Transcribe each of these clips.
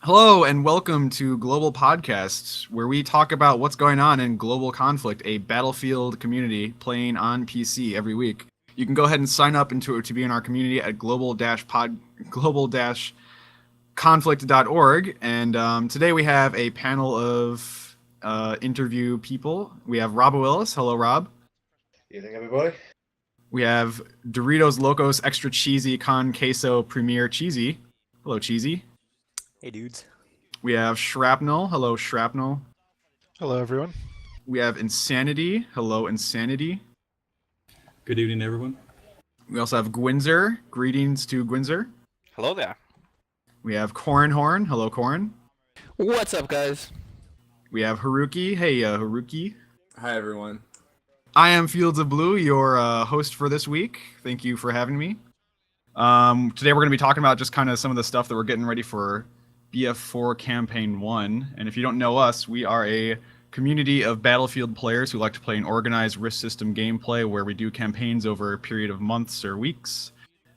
Hello and welcome to Global Podcasts, where we talk about what's going on in global conflict, a Battlefield community playing on PC every week. You can go ahead and sign up to be in our community at global-conflict.org. And today we have a panel of interview people. We have Rob Willis. Hello, Rob. Evening, everybody. We have Doritos Locos Extra Cheesy Con Queso Premier Cheesy. Hello, Cheesy. Hey, dudes. We have Shrapnel. Hello, Shrapnel. Hello, everyone. We have Insanity. Hello, Insanity. Good evening, everyone. We also have Gwinzer. Greetings to Gwinzer. Hello there. We have Cornhorn. Hello, Corn. What's up, guys? We have Haruki. Hey, Haruki. Hi, everyone. I am Fields of Blue, your host for this week. Thank you for having me. Today we're going to be talking about just kind of some of the stuff that we're getting ready for BF4 Campaign 1. And if you don't know us, we are a community of Battlefield players who like to play an organized risk system gameplay where we do campaigns over a period of months or weeks,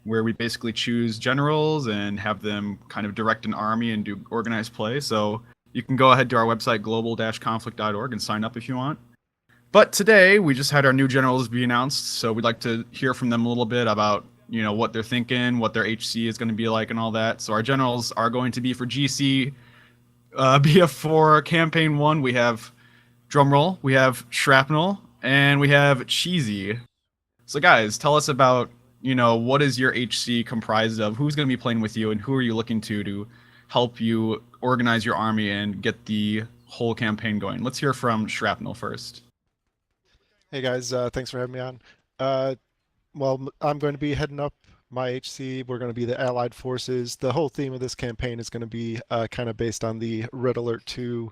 where we basically choose generals and have them kind of direct an army and do organized play. So you can go ahead to our website, global-conflict.org, and sign up if you want. But today, we just had our new generals be announced, so we'd like to hear from them a little bit about what they're thinking, what their HC is going to be like, and all that. So our generals are going to be for GC BF4 Campaign 1. We have, drumroll, we have Shrapnel, and we have Cheesy. So guys, tell us about, what is your HC comprised of? Who's going to be playing with you, and who are you looking to help you organize your army and get the whole campaign going? Let's hear from Shrapnel first. Hey, guys. Thanks for having me on. Well, I'm going to be heading up my HC. We're going to be the Allied Forces. The whole theme of this campaign is going to be kind of based on the Red Alert 2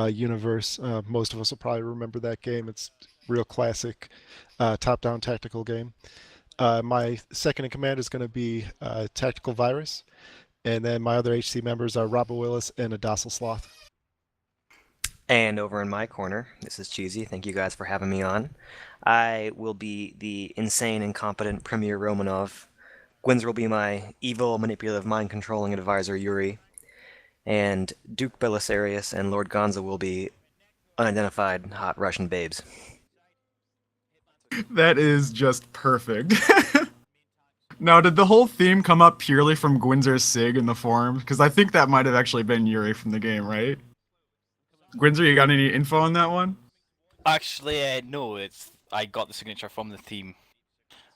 universe. Most of us will probably remember that game. It's a real classic top-down tactical game. My second in command is going to be Tactical Virus. And then my other HC members are Robert Willis and a Docile Sloth. And over in my corner, this is Cheesy. Thank you guys for having me on. I will be the insane, incompetent Premier Romanov. Gwinzer will be my evil, manipulative, mind-controlling advisor, Yuri. And Duke Belisarius and Lord Gonza will be unidentified hot Russian babes. That is just perfect. Now, did the whole theme come up purely from Gwinzer's SIG in the forum? Because I think that might have actually been Yuri from the game, right? Gwinzer, you got any info on that one? Actually, no. I got the signature from the theme,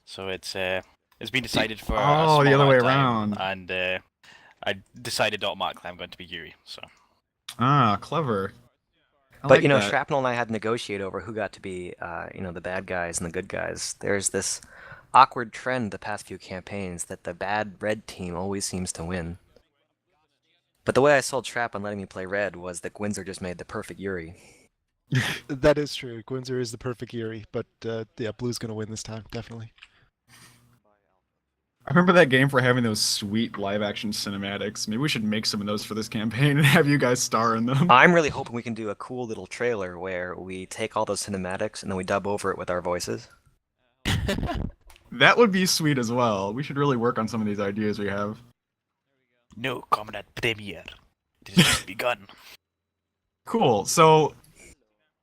so it's been decided for. Oh, the other way time, around. And I decided automatically I'm going to be Yuri. So. Ah, clever. But Shrapnel and I had to negotiate over who got to be, the bad guys and the good guys. There's this awkward trend the past few campaigns that the bad red team always seems to win. But the way I sold Shrap on letting me play red was that Gwinzer just made the perfect Yuri. That is true. Gwinzer is the perfect Yuri, but yeah, Blue's going to win this time, definitely. I remember that game for having those sweet live-action cinematics. Maybe we should make some of those for this campaign and have you guys star in them. I'm really hoping we can do a cool little trailer where we take all those cinematics and then we dub over it with our voices. That would be sweet as well. We should really work on some of these ideas we have. No, Comrade Premier. It has just begun. Cool. So,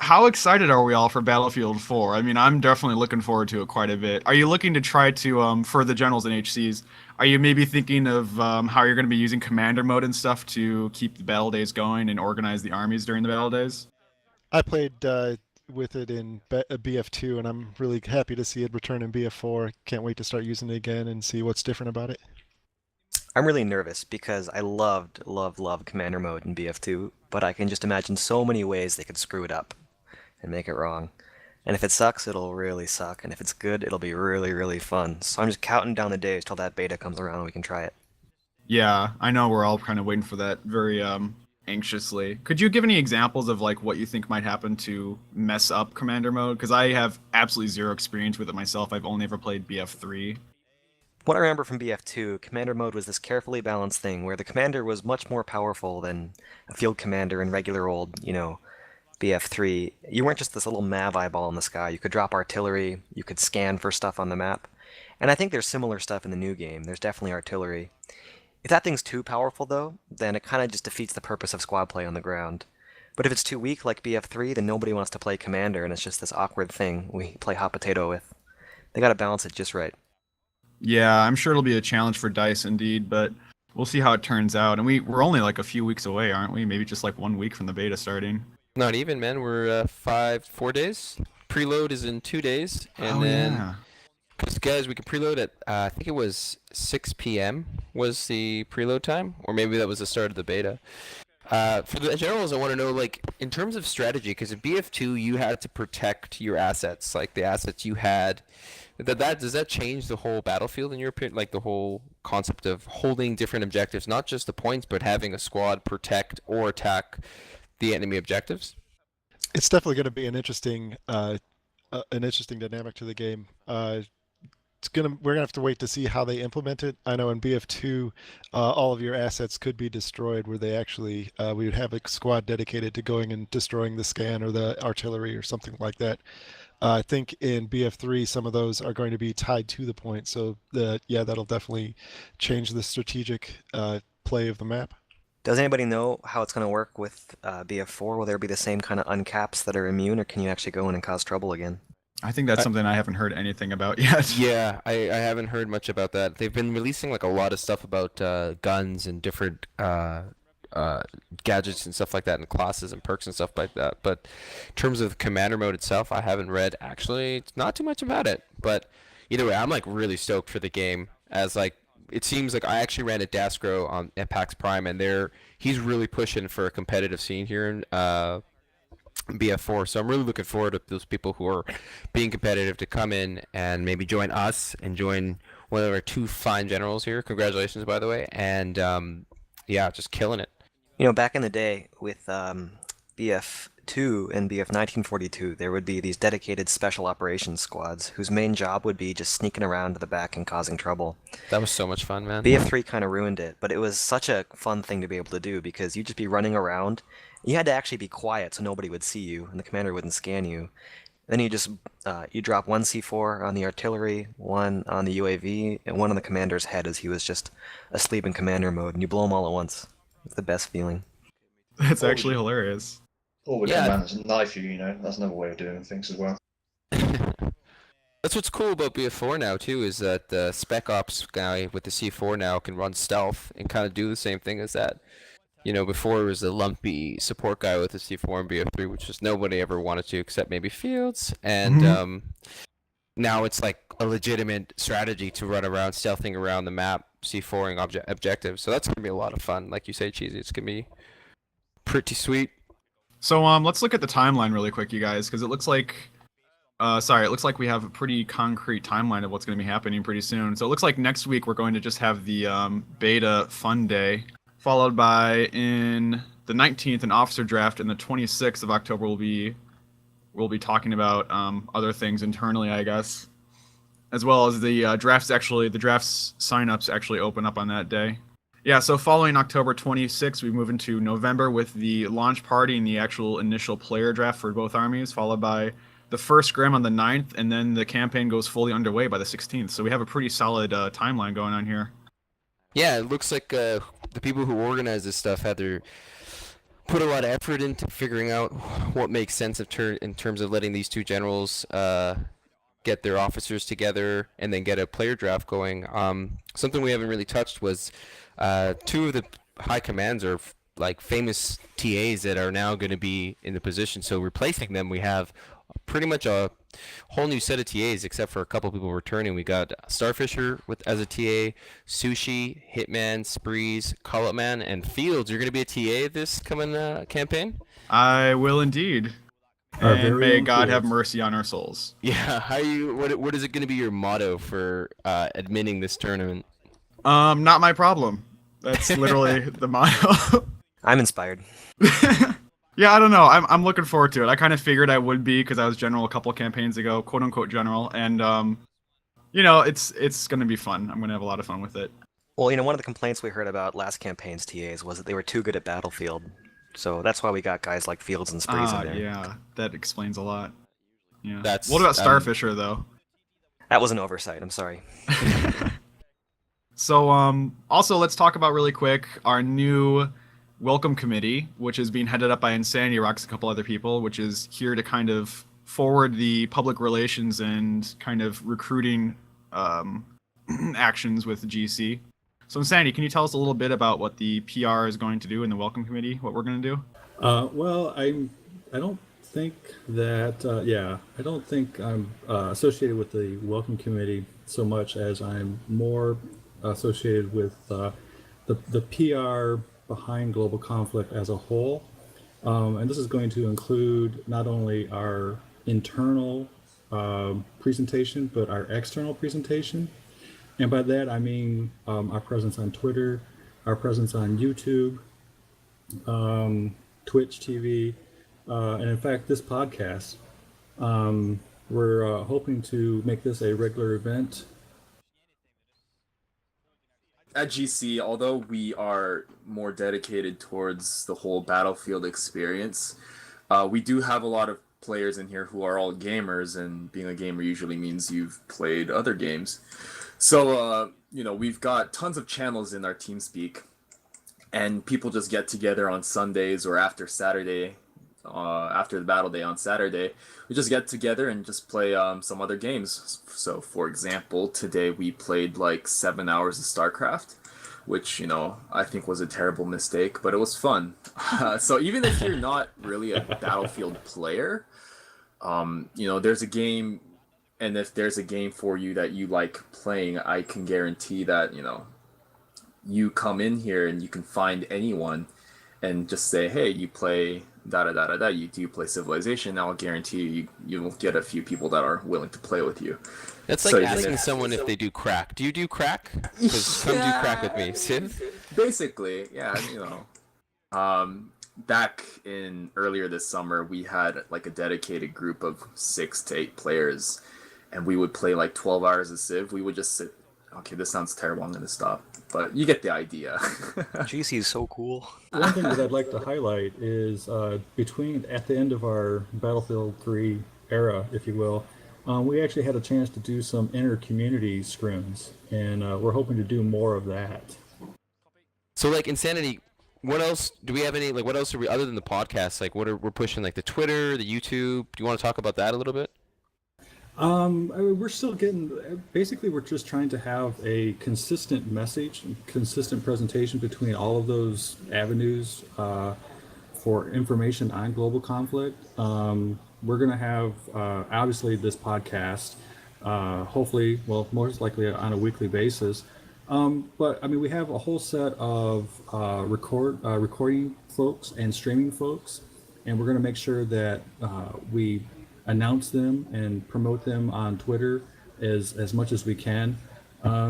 how excited are we all for Battlefield 4? I mean, I'm definitely looking forward to it quite a bit. Are you looking to try to, for the generals and HCs, are you maybe thinking of how you're going to be using commander mode and stuff to keep the battle days going and organize the armies during the battle days? I played with it in BF2, and I'm really happy to see it return in BF4. Can't wait to start using it again and see what's different about it. I'm really nervous because I loved Commander Mode in BF2, but I can just imagine so many ways they could screw it up and make it wrong. And if it sucks, it'll really suck, and if it's good, it'll be really, really fun. So I'm just counting down the days till that beta comes around and we can try it. Yeah, I know we're all kind of waiting for that very anxiously. Could you give any examples of like what you think might happen to mess up Commander Mode? Because I have absolutely zero experience with it myself. I've only ever played BF3. What I remember from BF2, Commander Mode was this carefully balanced thing where the commander was much more powerful than a field commander in regular old, BF3. You weren't just this little Mav eyeball in the sky. You could drop artillery, you could scan for stuff on the map. And I think there's similar stuff in the new game. There's definitely artillery. If that thing's too powerful, though, then it kind of just defeats the purpose of squad play on the ground. But if it's too weak, like BF3, then nobody wants to play commander, and it's just this awkward thing we play hot potato with. They gotta balance it just right. Yeah, I'm sure it'll be a challenge for DICE indeed, but we'll see how it turns out. And we're only like a few weeks away, aren't we? Maybe just like 1 week from the beta starting. Not even, man. We're 4 days. Preload is in 2 days, and then yeah. because guys, we can preload at I think it was 6 p.m. was the preload time, or maybe that was the start of the beta. For the generals, I want to know, like, in terms of strategy, because in BF2 you had to protect your assets, like the assets you had. Does that change the whole battlefield in your opinion? Like the whole concept of holding different objectives, not just the points, but having a squad protect or attack the enemy objectives? It's definitely going to be an interesting dynamic to the game. We're gonna have to wait to see how they implement it. I know in BF2, all of your assets could be destroyed, where they actually we would have a squad dedicated to going and destroying the scan or the artillery or something like that. I think in BF3, some of those are going to be tied to the point, so that'll definitely change the strategic play of the map. Does anybody know how it's going to work with BF4? Will there be the same kind of uncaps that are immune, or can you actually go in and cause trouble again? I think that's something I haven't heard anything about yet. Yeah, I haven't heard much about that. They've been releasing like a lot of stuff about guns and different gadgets and stuff like that, and classes and perks and stuff like that. But in terms of commander mode itself, I haven't read actually not too much about it. But either way, I'm like really stoked for the game, as like it seems like I actually ran at Dasgro on at PAX Prime, and he's really pushing for a competitive scene here in BF4. So I'm really looking forward to those people who are being competitive to come in and maybe join us and join one of our 2 fine generals here. Congratulations, by the way. And yeah, just killing it. You know, back in the day with BF2 and BF 1942, there would be these dedicated special operations squads whose main job would be just sneaking around to the back and causing trouble. That was so much fun, man. BF3 kind of ruined it, but it was such a fun thing to be able to do because you'd just be running around. You had to actually be quiet so nobody would see you and the commander wouldn't scan you. Then you just you drop 1 C4 on the artillery, 1 on the UAV, and 1 on the commander's head as he was just asleep in commander mode, and you blow them all at once. It's the best feeling. That's actually hilarious. Or we Yeah. can manage knife you, that's another way of doing things as well. That's what's cool about BF4 now too, is that the Spec Ops guy with the C4 now can run stealth and kind of do the same thing as that. You know, before it was a lumpy support guy with the C4 and BF3, which just nobody ever wanted to except maybe Fields. And now it's like a legitimate strategy to run around, stealthing around the map, C4ing objectives. So that's gonna be a lot of fun. Like you say, Cheesy, it's gonna be pretty sweet. So let's look at the timeline really quick, you guys, because it looks like we have a pretty concrete timeline of what's going to be happening pretty soon. So it looks like next week we're going to just have the beta fun day, followed by in the 19th an officer draft, and the 26th of October we'll be talking about other things internally, I guess, as well as the drafts signups actually open up on that day. Yeah, so following October 26th, we move into November with the launch party and the actual initial player draft for both armies, followed by the first scrim on the 9th, and then the campaign goes fully underway by the 16th. So we have a pretty solid timeline going on here. Yeah, it looks like the people who organize this stuff put a lot of effort into figuring out what makes sense in terms of letting these 2 generals get their officers together and then get a player draft going. Something we haven't really touched was 2 of the high commands are like famous TAs that are now going to be in the position. So replacing them, we have pretty much a whole new set of TAs, except for a couple people returning. We got Starfisher as a TA, Sushi, Hitman, Sprees, Call Up Man, and Fields. You're going to be a TA this coming campaign? I will indeed. Our And very may own God have Fields. mercy on our souls. Yeah, what is it going to be your motto for admitting this tournament? Not my problem. That's literally the motto. I'm inspired. Yeah, I don't know. I'm looking forward to it. I kind of figured I would be because I was general a couple campaigns ago, quote unquote general, and it's gonna be fun. I'm gonna have a lot of fun with it. Well, you know, one of the complaints we heard about last campaign's TAs was that they were too good at Battlefield. So that's why we got guys like Fields and Sprees in there. Yeah, that explains a lot. Yeah. What about Starfisher though? That was an oversight, I'm sorry. So also let's talk about really quick our new welcome committee, which is being headed up by Insanity Rocks, a couple other people, which is here to kind of forward the public relations and kind of recruiting actions with GC. So Insanity, can you tell us a little bit about what the PR is going to do in the welcome committee, what we're going to do? Well, I don't think that I don't think I'm associated with the welcome committee so much as I'm more associated with the PR behind Global Conflict as a whole, and this is going to include not only our internal presentation but our external presentation, and by that I mean our presence on Twitter, our presence on YouTube, Twitch TV, and in fact this podcast. We're hoping to make this a regular event. At GC, although we are more dedicated towards the whole Battlefield experience, we do have a lot of players in here who are all gamers, and being a gamer usually means you've played other games. So, we've got tons of channels in our TeamSpeak, and people just get together on Sundays or after Saturday, after the battle day on Saturday. We just get together and just play some other games. So, for example, today we played like 7 hours of StarCraft, which, I think was a terrible mistake, but it was fun. So even if you're not really a Battlefield player, there's a game, and if there's a game for you that you like playing, I can guarantee that, you come in here and you can find anyone and just say, hey, you play da-da-da-da-da, you do play Civilization, I'll guarantee you'll get a few people that are willing to play with you. That's like asking someone if they do crack. Do you do crack? Because come do crack with me, Civ. Basically, yeah, back in earlier this summer, we had like a dedicated group of 6 to 8 players, and we would play like 12 hours of Civ. We would just sit. Okay, this sounds terrible. I'm gonna stop. But you get the idea. GC is so cool. One thing that I'd like to highlight is at the end of our Battlefield 3 era, if you will, we actually had a chance to do some inter-community scrims, and we're hoping to do more of that. So, like, Insanity, what else do we have any, like, what else are we, other than the podcast, like, we're pushing, like, the Twitter, the YouTube? Do you want to talk about that a little bit? We're still basically we're just trying to have a consistent message, consistent presentation between all of those avenues for information on Global Conflict. We're going to have, obviously, this podcast, hopefully, well, most likely on a weekly basis. But, I mean, we have a whole set of recording folks and streaming folks, and we're going to make sure that we announce them and promote them on Twitter as much as we can. I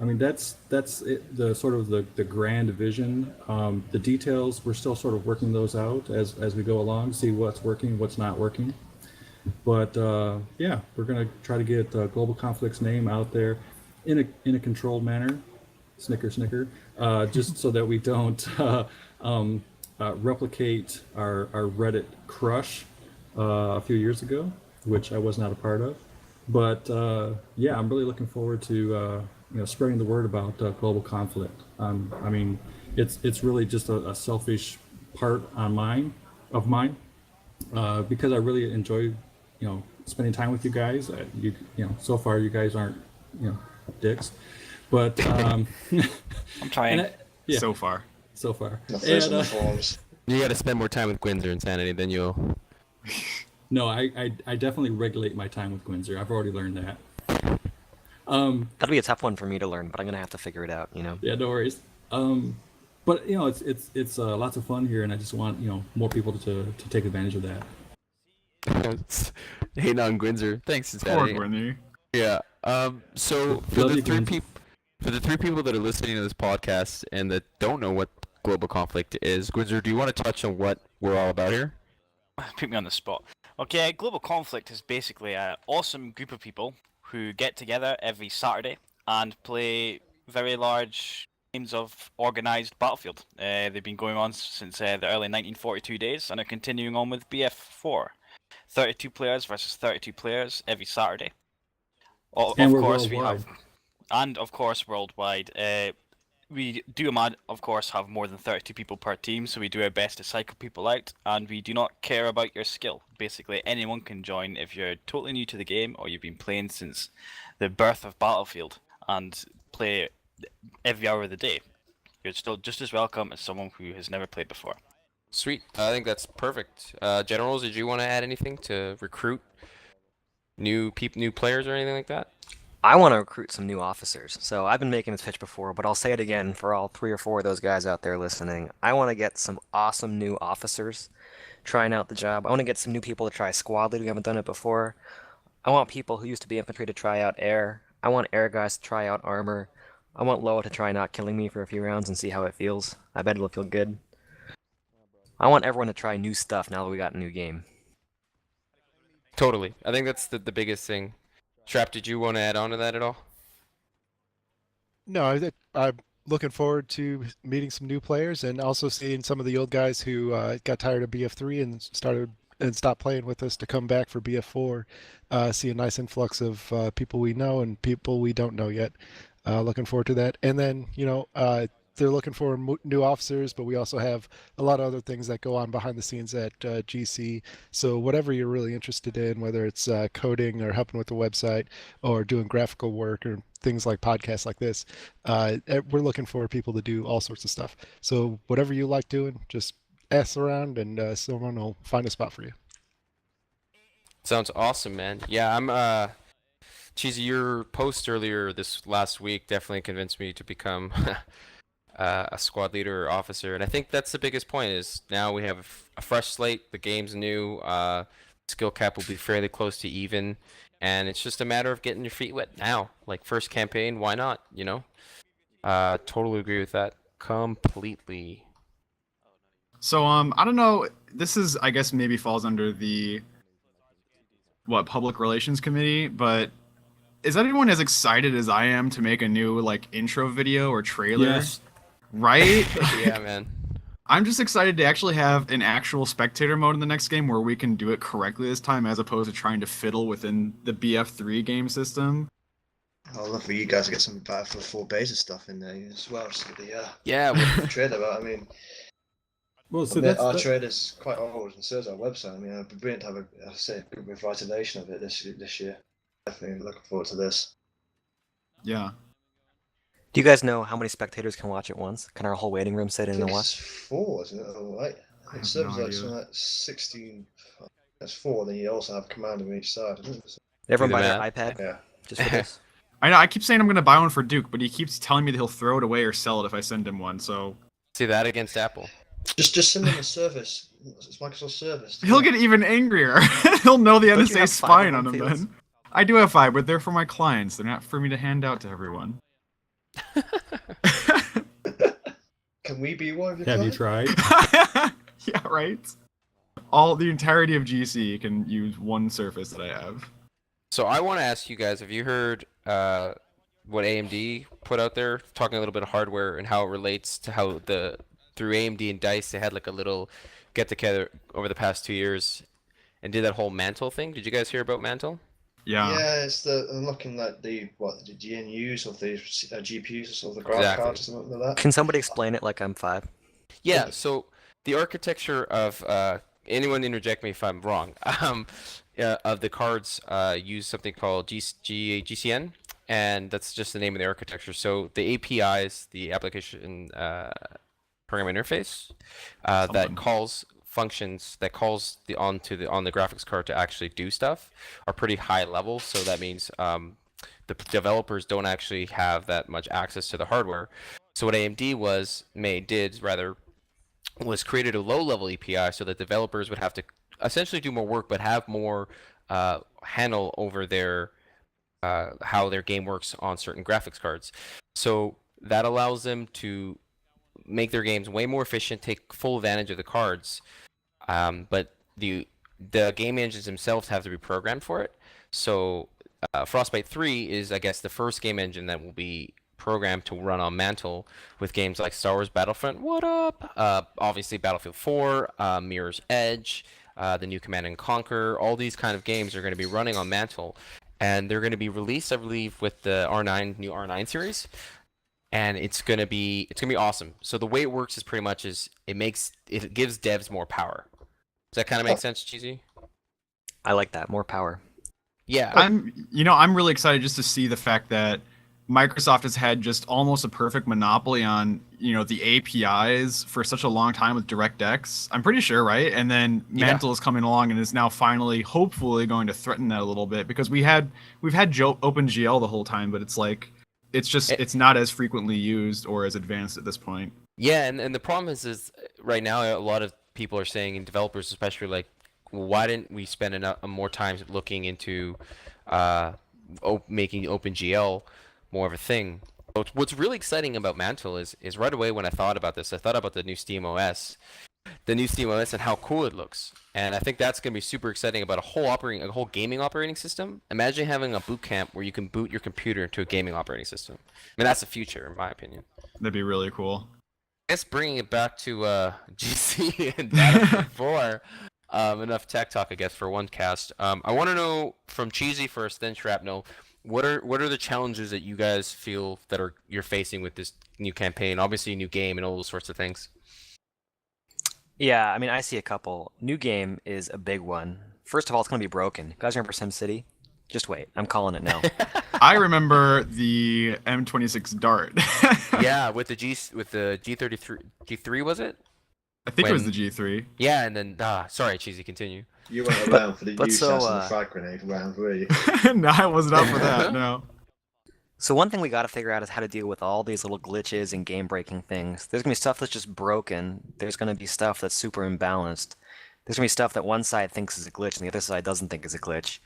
mean, that's it, the sort of the grand vision. The details, we're still sort of working those out as we go along, see what's working, what's not working. But yeah, we're gonna try to get Global Conflict's name out there in a controlled manner. Snicker, snicker. Just so that we don't replicate our Reddit crush a few years ago, which I was not a part of. But yeah, I'm really looking forward to spreading the word about Global Conflict. I mean, it's really just a selfish part of mine, because I really enjoy spending time with you guys. So far you guys aren't dicks, but I'm trying. Yeah. So far. The first and the forms. You got to spend more time with Gwinzer, Insanity, then you'll... No, I definitely regulate my time with Gwinzer. I've already learned that. That'll be a tough one for me to learn, but I'm gonna have to figure it out. Yeah, no worries. But it's lots of fun here, and I just want more people to take advantage of that. Hating on Gwinzer. Thanks, Poor Insanity. Gwynny. Yeah. So for the three people that are listening to this podcast and that don't know what Global Conflict is, Gwinzer, do you want to touch on what we're all about here? Put me on the spot. Okay, Global Conflict is basically an awesome group of people who get together every Saturday and play very large games of organized Battlefield. They've been going on since the early 1942 days and are continuing on with BF4. 32 players versus 32 players every Saturday. Of And we're course, we worldwide. have and of course worldwide. We do, of course, have more than 32 people per team, so we do our best to cycle people out, and we do not care about your skill. Basically, anyone can join if you're totally new to the game or you've been playing since the birth of Battlefield and play every hour of the day. You're still just as welcome as someone who has never played before. Sweet. I think that's perfect. Generals, did you want to add anything to recruit new players or anything like that? I want to recruit some new officers. So I've been making this pitch before, but I'll say it again for all 3 or 4 of those guys out there listening. I want to get some awesome new officers trying out the job. I want to get some new people to try squad lead who haven't done it before. I want people who used to be infantry to try out air. I want air guys to try out armor. I want Loa to try not killing me for a few rounds and see how it feels. I bet it'll feel good. I want everyone to try new stuff now that we got a new game. Totally. I think that's the biggest thing. Trap, did you want to add on to that at all? No, I'm looking forward to meeting some new players and also seeing some of the old guys who got tired of BF3 and stopped playing with us to come back for BF4. See a nice influx of people we know and people we don't know yet. Looking forward to that. And then, they're looking for new officers, but we also have a lot of other things that go on behind the scenes at GC. So whatever you're really interested in, whether it's coding or helping with the website or doing graphical work or things like podcasts like this, we're looking for people to do all sorts of stuff. So whatever you like doing, just ask around and someone will find a spot for you. Sounds awesome, man. Yeah, I'm Cheesy, your post earlier this last week definitely convinced me to become a squad leader or officer, and I think that's the biggest point. Is now we have a fresh slate, the game's new, skill cap will be fairly close to even, and it's just a matter of getting your feet wet now. Like first campaign, why not? Totally agree with that completely. So I don't know. This is, I guess, maybe falls under the public relations committee, but is anyone as excited as I am to make a new intro video or trailer? Yes. Right? Yeah, man. I'm just excited to actually have an actual spectator mode in the next game where we can do it correctly this time, as opposed to trying to fiddle within the BF3 game system. I'd love for you guys to get some Battlefield 4 beta stuff in there as well. So Yeah. trailer, but I mean, Well, so our trailer's quite old, and so is our website. I mean, it'd be brilliant to have a good revitalization of it this year. Definitely looking forward to this. Yeah. Do you guys know how many spectators can watch at once? Can our whole waiting room sit in and It's watch? 4, isn't it? All right. I have Serves no like idea. something like 16. That's 4. Then you also have command on each side. Isn't it? Everyone Do buy the their math. iPad Yeah. just for this? I know. I keep saying I'm gonna buy one for Duke, but he keeps telling me that he'll throw it away or sell it if I send him one. So See that against Apple. Just send them a service. It's Microsoft service. he'll get even angrier. He'll know the Don't you NSA have spying 5 on of him them fields? then. I do have 5, but they're for my clients. They're not for me to hand out to everyone. Can we be one of your Have you clients? tried? Yeah, right. The entirety of GC can use one surface that I have. So I want to ask you guys, have you heard what AMD put out there, talking a little bit of hardware and how it relates to how through AMD and DICE they had like a little get together over the past 2 years and did that whole Mantle thing? Did you guys hear about Mantle? Yeah. Yeah, it's the unlocking like the GNUs of the GPUs or the graphic Exactly. cards or something like that. Can somebody explain it like I'm 5? Yeah, so the architecture of anyone interject me if I'm wrong. Of the cards use something called GCN, and that's just the name of the architecture. So the APIs, the application program interface, Something. that calls functions that calls on the graphics card to actually do stuff are pretty high level. So that means the developers don't actually have that much access to the hardware. So what AMD was created a low-level API so that developers would have to essentially do more work, but have more handle over their how their game works on certain graphics cards. So that allows them to make their games way more efficient, take full advantage of the cards, but the game engines themselves have to be programmed for it. So Frostbite 3 is, I guess, the first game engine that will be programmed to run on Mantle with games like Star Wars Battlefront, what up? Obviously Battlefield 4, Mirror's Edge, the new Command & Conquer, all these kind of games are going to be running on Mantle. and they're going to be released, I believe, with the new R9 series, and it's gonna be awesome. So the way it works is pretty much it gives devs more power. Does that kind of make sense, Cheesy? I like that. More power. Yeah. I'm really excited just to see the fact that Microsoft has had just almost a perfect monopoly on, the APIs for such a long time with DirectX. I'm pretty sure, right? And then Mantle is coming along and is now finally, hopefully, going to threaten that a little bit, because we've had OpenGL the whole time, but it's not as frequently used or as advanced at this point. Yeah, and the problem is right now a lot of people are saying, and developers especially, like, why didn't we spend more time looking into making OpenGL more of a thing? What's really exciting about Mantle is right away when I thought about this, I thought about the new SteamOS and how cool it looks. And I think that's going to be super exciting about a whole gaming operating system. Imagine having a boot camp where you can boot your computer into a gaming operating system. I mean, that's the future, in my opinion. That'd be really cool. I guess bringing it back to GC and Battlefield 4. Enough tech talk, I guess, for one cast. I want to know from Cheesy first, then Shrapnel. What are the challenges that you guys feel that you're facing with this new campaign? Obviously, a new game and all those sorts of things. Yeah, I mean, I see a couple. New game is a big one. First of all, it's going to be broken. You guys remember SimCity? Just wait. I'm calling it now. I remember the M26 Dart. Yeah, with the G33, was it? I think it was the G3. Yeah, and then sorry, Cheesy, continue. You weren't around for the use so, and the frag grenade round, were you? No, I wasn't up for that. No. So one thing we got to figure out is how to deal with all these little glitches and game-breaking things. There's going to be stuff that's just broken. There's going to be stuff that's super imbalanced. There's going to be stuff that one side thinks is a glitch and the other side doesn't think is a glitch.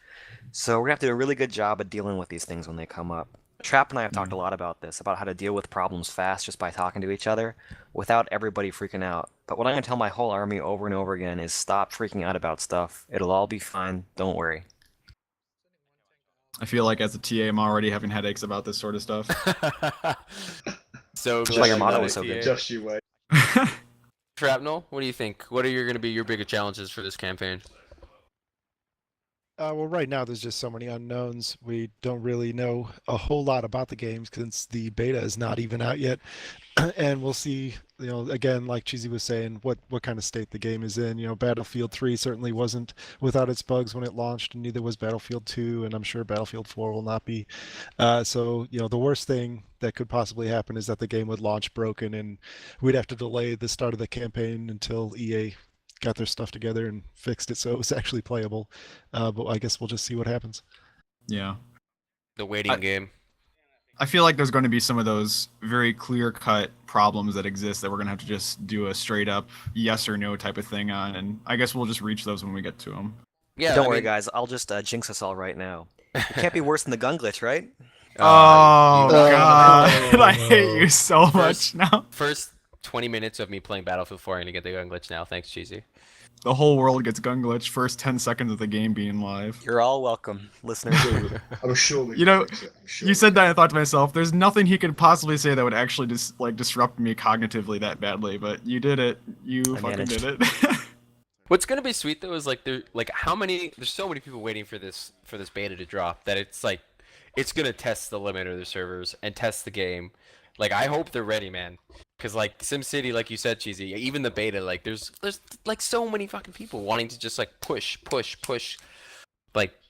So we're going to have to do a really good job of dealing with these things when they come up. Trap and I have talked a lot about this, about how to deal with problems fast just by talking to each other without everybody freaking out. But what I'm going to tell my whole army over and over again is stop freaking out about stuff. It'll all be fine. Don't worry. I feel like as a TA, I'm already having headaches about this sort of stuff. So That's why your motto was so good. Just you wait. Shrapnel, what do you think? What are going to be your bigger challenges for this campaign? Well, right now there's just so many unknowns. We don't really know a whole lot about the games since the beta is not even out yet. And we'll see, again, like Cheesy was saying, what kind of state the game is in. Battlefield 3 certainly wasn't without its bugs when it launched, and neither was Battlefield 2, and I'm sure Battlefield 4 will not be. So, the worst thing that could possibly happen is that the game would launch broken, and we'd have to delay the start of the campaign until EA got their stuff together and fixed it so it was actually playable. But I guess we'll just see what happens. Yeah. The waiting game. I feel like there's going to be some of those very clear-cut problems that exist that we're going to have to just do a straight-up yes or no type of thing on, and I guess we'll just reach those when we get to them. Yeah, Don't worry, guys. I'll just jinx us all right now. It can't be worse than the gun glitch, right? Oh, God. I hate you so much now. First 20 minutes of me playing Battlefield 4 and to get the gun glitch now. Thanks, Cheesy. The whole world gets gun glitch first 10 seconds of the game being live. You're all welcome, listeners. I'm sure we You know, can fix it. I'm sure You said that, and I thought to myself, there's nothing he could possibly say that would actually disrupt me cognitively that badly, but you did it. You fucking did it. What's gonna be sweet though is there's so many people waiting for this beta to drop that it's gonna test the limit of the servers and test the game. I hope they're ready, man. Because SimCity, like you said, Cheesy, even the beta, there's so many fucking people wanting to just push.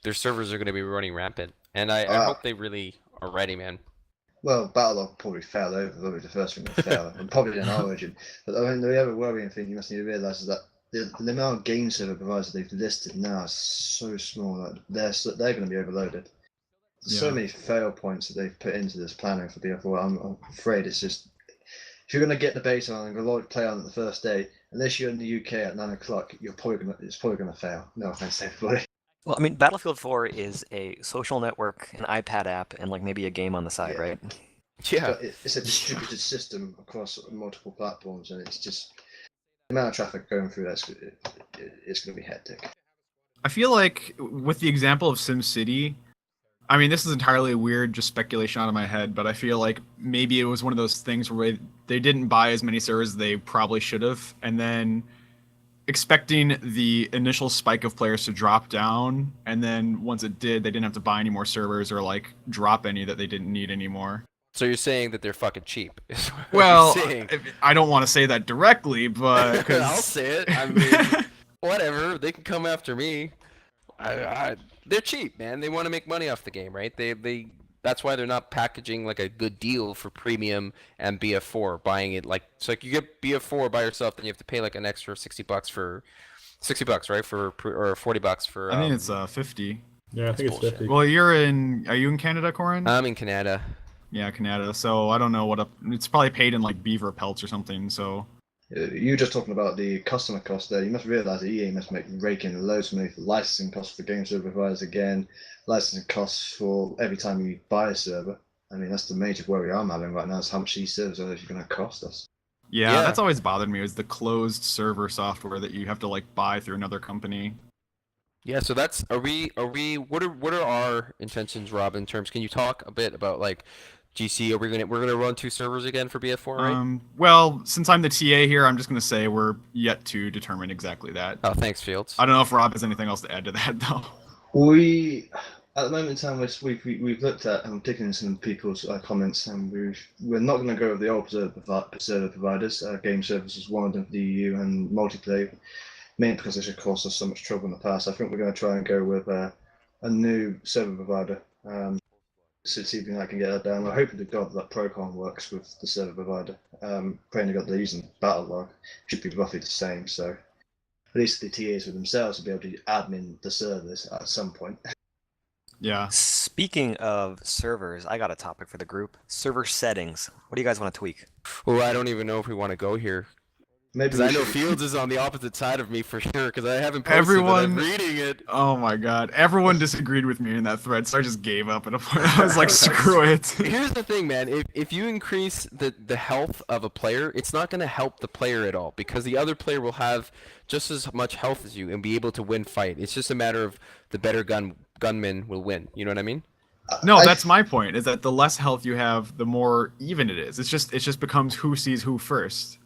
Their servers are gonna be running rampant, and I hope they really are ready, man. Well, Battlelog probably fell over. That'll be the first thing to fail, and probably in Origin. But I mean, the other worrying thing you must need to realise is that the amount of game server providers they've listed now is so small that they're going to be overloaded. There's so many fail points that they've put into this planning for BF4. I'm afraid it's just, if you're going to get the beta on and go play on it the first day, unless you're in the UK at 9 o'clock, it's probably going to fail. No offense to everybody. Well, I mean, Battlefield 4 is a social network, an iPad app, and maybe a game on the side, right? Yeah. But it's a distributed system across multiple platforms, and it's just the amount of traffic going through it's going to be hectic. I feel like with the example of SimCity, I mean, this is entirely weird, just speculation out of my head, but I feel like maybe it was one of those things where they didn't buy as many servers as they probably should have, and then expecting the initial spike of players to drop down, and then once it did, they didn't have to buy any more servers or like drop any that they didn't need anymore. So you're saying that they're fucking cheap? is what Well, you're saying. I don't want to say that directly, but I'll say it. I mean, whatever. They can come after me. They're cheap, man. They want to make money off the game, right? They. That's why they're not packaging like a good deal for premium and BF4. Buying it like so, like you get BF4 by yourself, then you have to pay like an extra $60 for $60, right? Or $40 for. I think it's 50. Yeah, I think it's bullshit. 50. Well, are you in Canada, Corin? I'm in Canada. Yeah, Canada. So I don't know it's probably paid in like beaver pelts or something. So You were just talking about the customer cost there. You must realise that EA must rake in loads of money for licensing costs for game server providers again, licensing costs for every time you buy a server. I mean, that's the major worry I'm having right now is how much these servers are actually going to cost us. yeah, that's always bothered me is the closed server software that you have to like buy through another company. Yeah, so that's what are our intentions, Rob, in terms can you talk a bit about like GC, we're gonna run 2 servers again for BF4, right? Well, since I'm the TA here, I'm just gonna say we're yet to determine exactly that. Oh, thanks, Fields. I don't know if Rob has anything else to add to that though. We, at the moment in time, we've looked at and taken in some people's comments, and we're not going to go with the old server providers. Game servers is one of them, the EU and multiplayer, mainly because it's caused us so much trouble in the past. I think we're going to try and go with a new server provider. So see if I can get that down. I'm hoping to God that Procon works with the server provider. Praying to God they're using Battlelog. Should be roughly the same. So at least the TAs with themselves will be able to admin the servers at some point. Yeah. Speaking of servers, I got a topic for the group. Server settings. What do you guys want to tweak? Well, I don't even know if we want to go here. Maybe Because I know Fields is on the opposite side of me for sure, because I haven't posted Everyone- but I'm reading it. Oh my god. Everyone disagreed with me in that thread, so I just gave up at a point. I was like, screw it. Here's the thing, man. If you increase the health of a player, it's not going to help the player at all, because the other player will have just as much health as you and be able to win fight. It's just a matter of the better gunman will win. You know what I mean? No, that's my point, is that the less health you have, the more even it is. It just becomes who sees who first.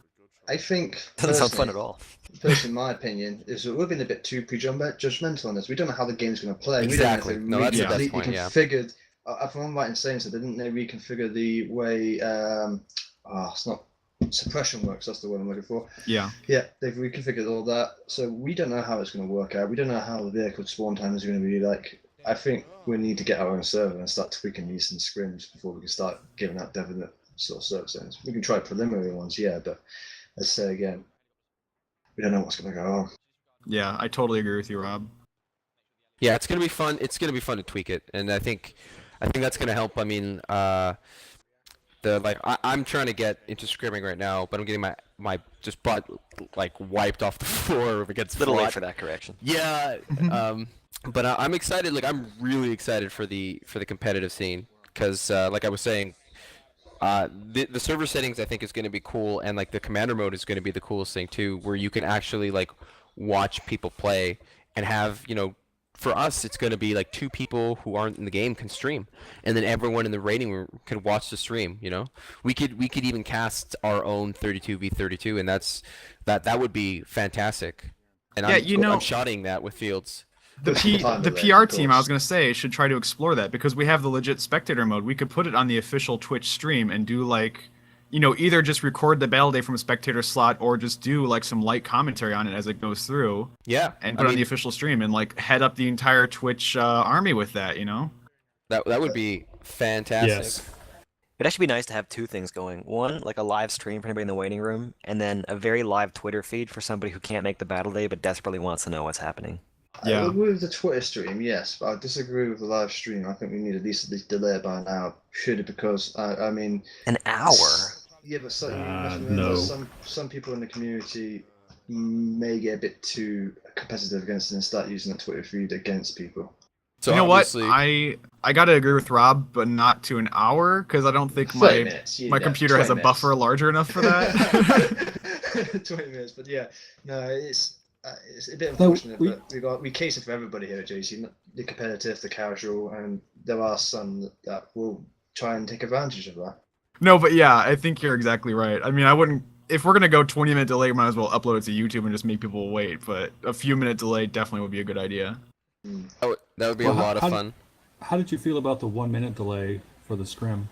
I think Doesn't sound fun at all. Personally, my opinion is that we've been a bit too judgmental on this. We don't know how the game's going to play. Exactly. We No, don't that's know the if best point, yeah. configured. If I'm right in saying so, they didn't they reconfigure the way it's not suppression works. That's the word I'm looking for. Yeah. Yeah, they've reconfigured all that, so we don't know how it's going to work out. We don't know how the vehicle spawn time is going to be like. I think we need to get our own server and start tweaking these in scrims before we can start giving out definite sort of server settings. We can try preliminary ones, yeah, but let's say again, we don't know what's going to go on. Yeah, I totally agree with you, Rob. Yeah, it's gonna be fun. It's gonna be fun to tweak it, and I think that's gonna help. I mean, I'm trying to get into scrimming right now, but I'm getting my just butt like wiped off the floor against. A little Flot. late for that correction. Yeah, but I'm excited. Like I'm really excited for the competitive scene because, like I was saying, the server settings I think is going to be cool, and like the commander mode is going to be the coolest thing too, where you can actually like watch people play and have For us, it's going to be like 2 people who aren't in the game can stream, and then everyone in the rating room can watch the stream. We could even cast our own 32v32, and that would be fantastic. And Yeah, I'm shotting that with Fields. The PR team, I was going to say, should try to explore that, because we have the legit spectator mode. We could put it on the official Twitch stream and do like, either just record the battle day from a spectator slot or just do like some light commentary on it as it goes through. Yeah. And put it on the official stream and like head up the entire Twitch army with that, That would be fantastic. Yes. It'd actually be nice to have 2 things going. One, like a live stream for anybody in the waiting room, and then a very live Twitter feed for somebody who can't make the battle day but desperately wants to know what's happening. Yeah. I agree with the Twitter stream, yes, but I disagree with the live stream. I think we need at least delay it by an hour, purely because I mean. An hour? Yeah, but no. some people in the community may get a bit too competitive against it and start using the Twitter feed against people. So you know what? obviously- I gotta agree with Rob, but not to an hour, because I don't think 30 minutes, my computer has a 20 buffer larger enough for that. 20 minutes, but yeah, no, it's a bit unfortunate, but we cater for everybody here at JC, not the competitive, the casual, and there are some that will try and take advantage of that. No, but yeah, I think you're exactly right. I mean, I wouldn't if we're gonna go 20-minute delay, we might as well upload it to YouTube and just make people wait. But a few minute delay definitely would be a good idea. That would be Well, a lot of fun. How did you feel about the 1 minute delay for the scrim?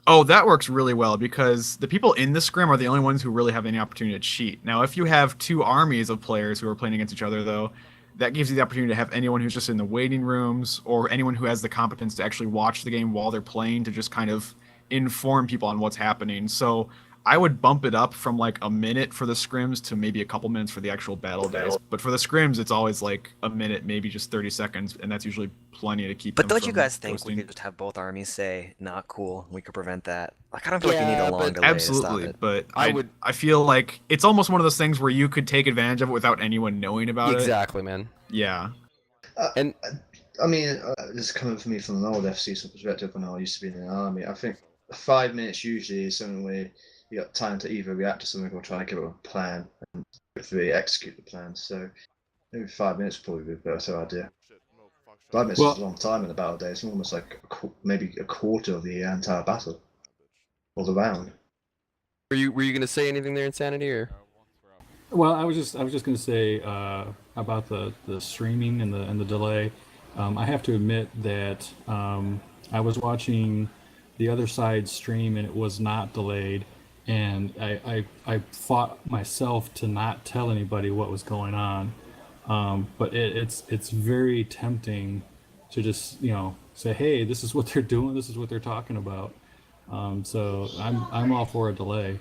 Oh, that works really well because the people in the scrim are the only ones who really have any opportunity to cheat. Now, if you have two armies of players who are playing against each other, though, that gives you the opportunity to have anyone who's just in the waiting rooms or anyone who has the competence to actually watch the game while they're playing to just kind of inform people on what's happening. So I would bump it up from like a minute for the scrims to maybe a couple minutes for the actual battle days. But for the scrims, it's always like a minute, maybe just 30 seconds, and that's usually plenty to keep. But them don't you from guys think we ghosting. could just have both armies say "not cool"? We could prevent that. Like I don't feel like you need Yeah, a long but delay to Absolutely, stop it. but I would- I feel like it's almost one of those things where you could take advantage of it without anyone knowing about it. Exactly, man. Yeah. And I mean, this is coming from me from an old FC perspective when I used to be in the army. I think 5 minutes usually is something where you got time to either react to something or try to give a plan and hopefully execute the plan. So maybe 5 minutes would probably be a better idea. 5 minutes Well- is a long time in a battle day. It's almost like maybe a quarter of the entire battle or the round. were you gonna say anything there, Insanity, or? Well, I was just going to say about the streaming and the delay. I have to admit that I was watching the other side stream and it was not delayed, and I fought myself to not tell anybody what was going on. But it's very tempting to just say, hey, this is what they're doing, this is what they're talking about. So I'm all for a delay.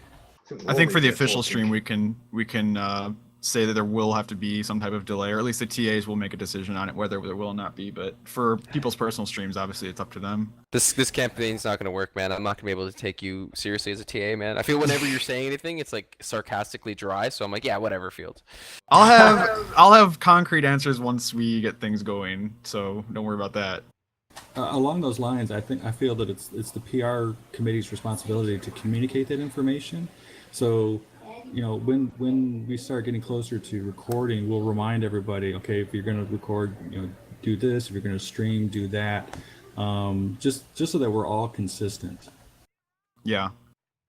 I think for the normally official before stream we can say that there will have to be some type of delay, or at least the TAs will make a decision on it whether there will or not be. But for people's personal streams, obviously it's up to them. This campaign's not gonna work, man. I'm not gonna be able to take you seriously as a TA, man. I feel whenever you're saying anything, it's like sarcastically dry. So I'm like, yeah, whatever, Field. I'll have concrete answers once we get things going, so don't worry about that. Along those lines, I feel that it's the PR committee's responsibility to communicate that information. So, when we start getting closer to recording, we'll remind everybody, okay, if you're going to record, do this. If you're going to stream, do that. Just so that we're all consistent. Yeah.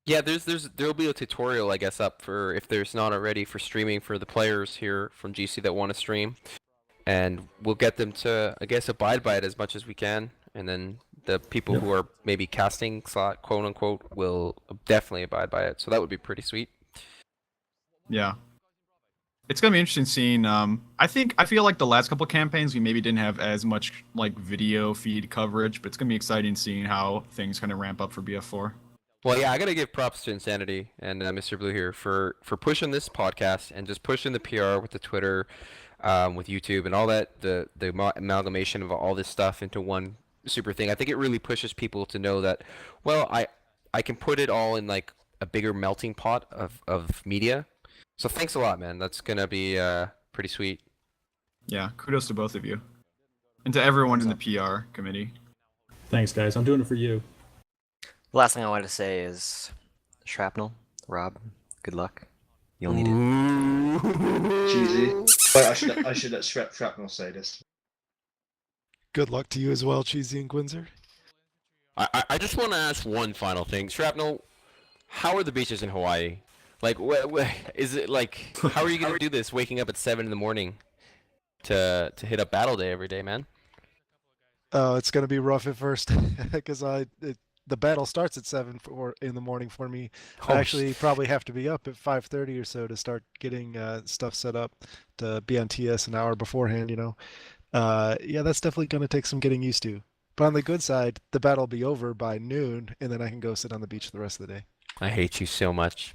Yeah, there'll be a tutorial, I guess, up for if there's not already for streaming for the players here from GC that want to stream, and we'll get them to, I guess, abide by it as much as we can, and then the people Yep. who are maybe casting slot, quote unquote, will definitely abide by it. So that would be pretty sweet. Yeah. It's gonna be interesting seeing. I feel like the last couple campaigns we maybe didn't have as much like video feed coverage, but it's gonna be exciting seeing how things kind of ramp up for BF4. Well, yeah, I gotta give props to Insanity and Mr. Blue here for pushing this podcast and just pushing the PR with the Twitter, with YouTube and all that, the amalgamation of all this stuff into one super thing. I think it really pushes people to know that, well, I can put it all in like a bigger melting pot of media. So thanks a lot, man. That's gonna be pretty sweet. Yeah. Kudos to both of you, and to everyone in the PR committee. Thanks, guys. I'm doing it for you. The last thing I wanted to say is, Shrapnel, Rob, good luck. You'll need it. Cheesy. Wait, I should let Shrapnel say this. Good luck to you as well, Cheesy and Gwinzer. I just want to ask one final thing, Shrapnel. How are the beaches in Hawaii? Like, is it like? How are you gonna do this? Waking up at 7 in the morning to hit up Battle Day every day, man. Oh, it's gonna be rough at first because the battle starts at 7 in the morning for me. Oh, I actually probably have to be up at 5:30 or so to start getting stuff set up to be on TS an hour beforehand. Yeah, that's definitely gonna take some getting used to. But on the good side, the battle will be over by noon, and then I can go sit on the beach the rest of the day. I hate you so much.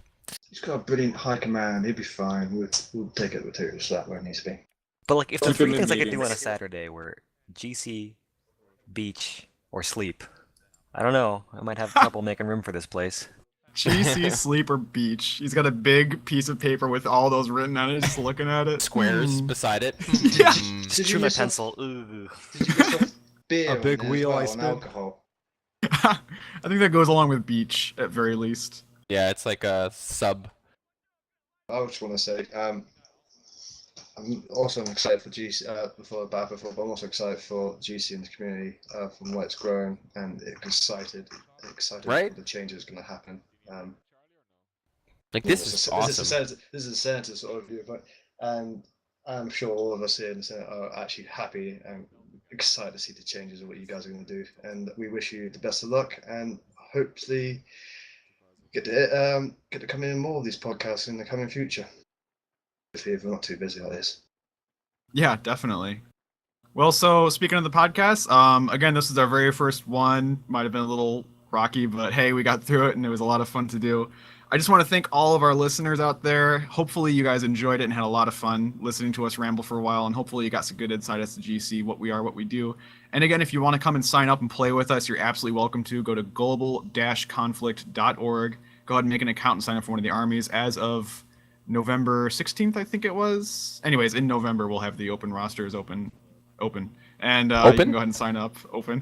He's got a brilliant high command. He'll be fine. We'll take it. We'll take it to slap where it needs to be. But like, if the Keep three them in things I could do meetings. on a Saturday were GC, beach, or sleep, I don't know. I might have trouble making room for this place. GC Sleeper Beach. He's got a big piece of paper with all those written on it, just looking at it. Squares beside it. Yeah. Hmm. Did Chew my get some- pencil. Ooh. Did you get some beer A on big there as wheel well, I and spin. alcohol? I think that goes along with beach at very least. Yeah, it's like a sub. I just want to say, I'm also excited for GC for Battle Football, but I'm also excited for GC in the community from where it's growing, and excited Right? for the changes going to happen. Like this is awesome. This is a Senator sort of viewpoint, and I'm sure all of us here in the Senate are actually happy and excited to see the changes of what you guys are going to do. And we wish you the best of luck, and hopefully get to come in more of these podcasts in the coming future. If we're not too busy like this. Yeah, definitely. Well, so speaking of the podcast, again, this is our very first one. Might have been a little rocky, but hey, we got through it and it was a lot of fun to do. I just want to thank all of our listeners out there. Hopefully you guys enjoyed it and had a lot of fun listening to us ramble for a while, and hopefully you got some good insight as to GC, what we are, what we do. And again, if you want to come and sign up and play with us, you're absolutely welcome to. Go to global-conflict.org. Go ahead and make an account and sign up for one of the armies. As of November 16th, I think it was. Anyways, in November, we'll have the open rosters open. And you can go ahead and sign up. Open.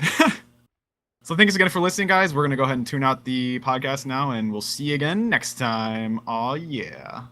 So thanks again for listening, guys. We're going to go ahead and tune out the podcast now, and we'll see you again next time. Aw, yeah.